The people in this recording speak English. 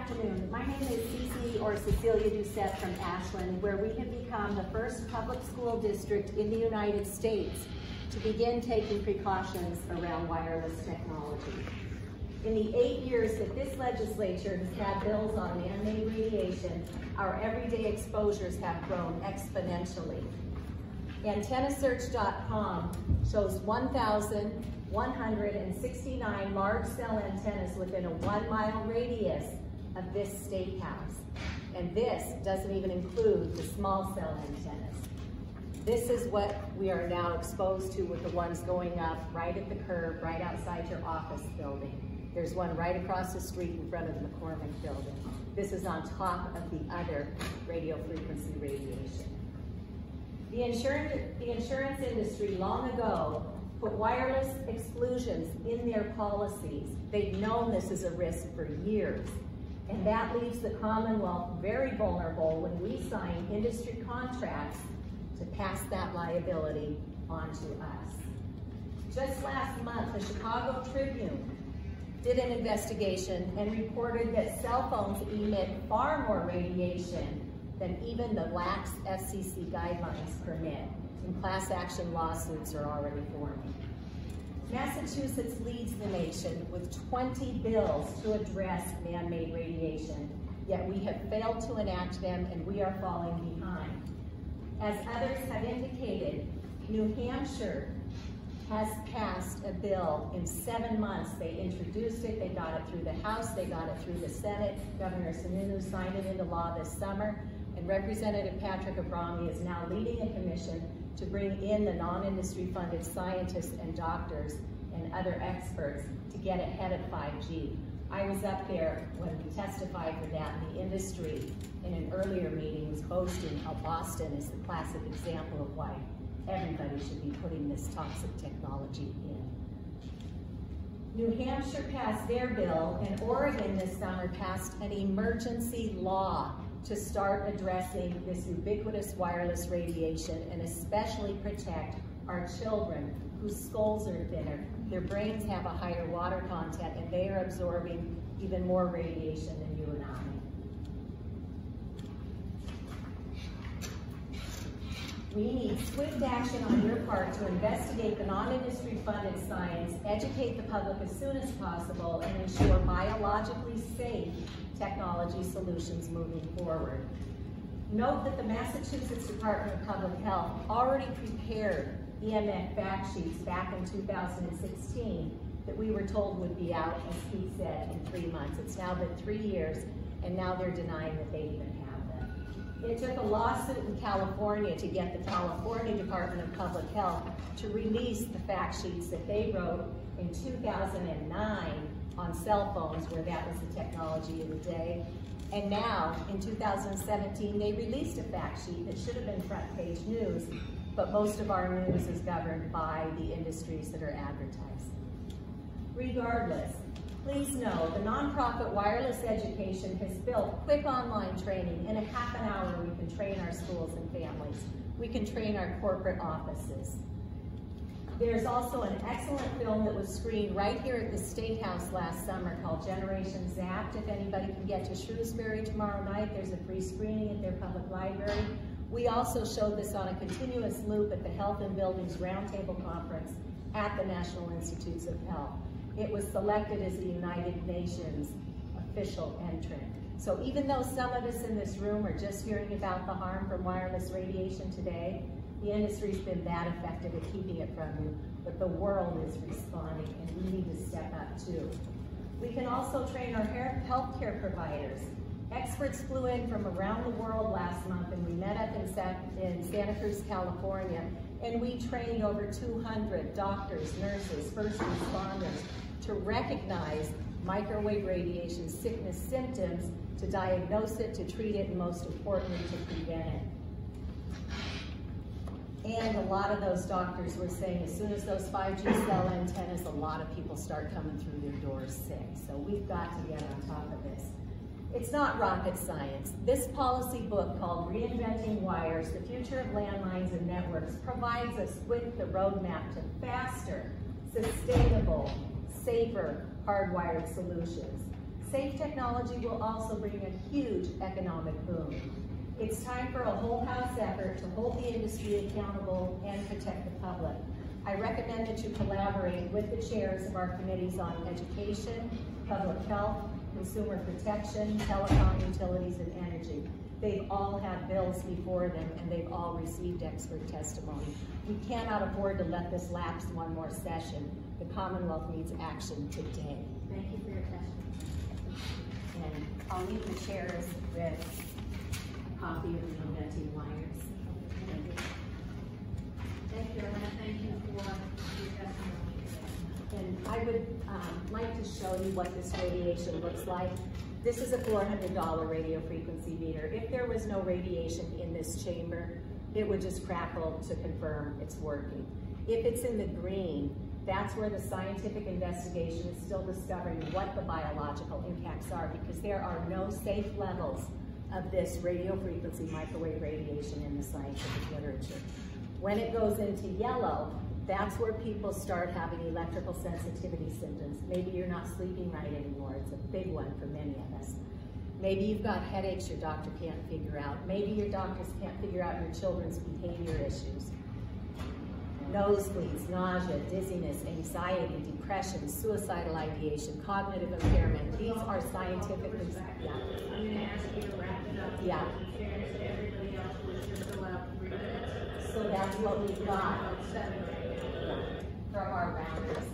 afternoon. My name is Cece or Cecilia Doucette from Ashland, where we have become the first public school district in the United States to begin taking precautions around wireless technology. In the 8 years that this legislature has had bills on man-made radiation, our everyday exposures have grown exponentially. AntennaSearch.com shows 1,169 large cell antennas within a 1 mile radius of this state house. And this doesn't even include the small cell antennas. This is what we are now exposed to with the ones going up right at the curb, right outside your office building. There's one right across the street in front of the McCormick building. This is on top of the other radio frequency radiation. The insurance industry long ago put wireless exclusions in their policies. They've known this is a risk for years. And that leaves the Commonwealth very vulnerable when we sign industry contracts to pass that liability on to us. Just last month, the Chicago Tribune did an investigation and reported that cell phones emit far more radiation than even the lax FCC guidelines permit, and class action lawsuits are already forming. Massachusetts leads the nation with 20 bills to address man-made radiation, yet we have failed to enact them and we are falling behind. As others have indicated, New Hampshire has passed a bill in 7 months. They introduced it, they got it through the House, they got it through the Senate. Governor Sununu signed it into law this summer, and Representative Patrick Abrami is now leading a commission to bring in the non-industry funded scientists and doctors and other experts to get ahead of 5G. I was up there when we testified for that, and the industry in an earlier meeting was boasting how Boston is the classic example of why everybody should be putting this toxic technology in. New Hampshire passed their bill, and Oregon this summer passed an emergency law to start addressing this ubiquitous wireless radiation and especially protect our children whose skulls are thinner. Their brains have a higher water content and they are absorbing even more radiation than you and I. We need swift action on your part to investigate the non-industry funded science, educate the public as soon as possible, and ensure biologically safe technology solutions moving forward. Note that the Massachusetts Department of Public Health already prepared EMF fact sheets back in 2016 that we were told would be out, as Pete said, in 3 months. It's now been 3 years, and now they're denying that they even have them. It took a lawsuit in California to get the California Department of Public Health to release the fact sheets that they wrote in 2009 on cell phones, where that was the technology of the day. And now, in 2017, they released a fact sheet that should have been front page news, but most of our news is governed by the industries that are advertising. Regardless, please know the nonprofit Wireless Education has built quick online training. In a half an hour, we can train our schools and families. We can train our corporate offices. There's also an excellent film that was screened right here at the State House last summer called Generation Zapped. If anybody can get to Shrewsbury tomorrow night, there's a free screening at their public library. We also showed this on a continuous loop at the Health and Buildings Roundtable Conference at the National Institutes of Health. It was selected as the United Nations official entrant. So even though some of us in this room are just hearing about the harm from wireless radiation today, the industry's been that effective at keeping it from you, but the world is responding and we need to step up too. We can also train our healthcare providers. Experts flew in from around the world last month and we met up in Santa Cruz, California, and we trained over 200 doctors, nurses, first responders to recognize microwave radiation sickness symptoms, to diagnose it, to treat it, and most importantly, to prevent it. And a lot of those doctors were saying as soon as those 5G cell antennas, a lot of people start coming through their doors sick. So we've got to get on top of this. It's not rocket science. This policy book called Reinventing Wires, The Future of Landlines and Networks provides us with the roadmap to faster, sustainable, safer, hardwired solutions. Safe technology will also bring a huge economic boom. It's time for a whole house effort to hold the industry accountable and protect the public. I recommend that you collaborate with the chairs of our committees on education, public health, consumer protection, telecom, utilities, and energy. They've all had bills before them, and they've all received expert testimony. We cannot afford to let this lapse one more session. The Commonwealth needs action today. Thank you for your testimony. And I'll leave the chairs with a copy of the inventing wires. Thank you. Thank you. I want to thank you for your testimony today. And I would like to show you what this radiation looks like. This is a $400 radio frequency meter. If there was no radiation in this chamber, it would just crackle to confirm it's working. If it's in the green, that's where the scientific investigation is still discovering what the biological impacts are, because there are no safe levels of this radio frequency microwave radiation in the scientific literature. When it goes into yellow, that's where people start having electrical sensitivity symptoms. Maybe you're not sleeping right anymore. It's a big one for many of us. Maybe you've got headaches your doctor can't figure out. Maybe your doctors can't figure out your children's behavior issues. Nosebleeds, nausea, dizziness, anxiety, depression, suicidal ideation, cognitive impairment. These are scientifically, yeah. I'm going to ask you to wrap it up. Yeah. Shares to everybody else was just allowed 3 minutes. So that's what we've got. Seven. Yeah, from our rounders.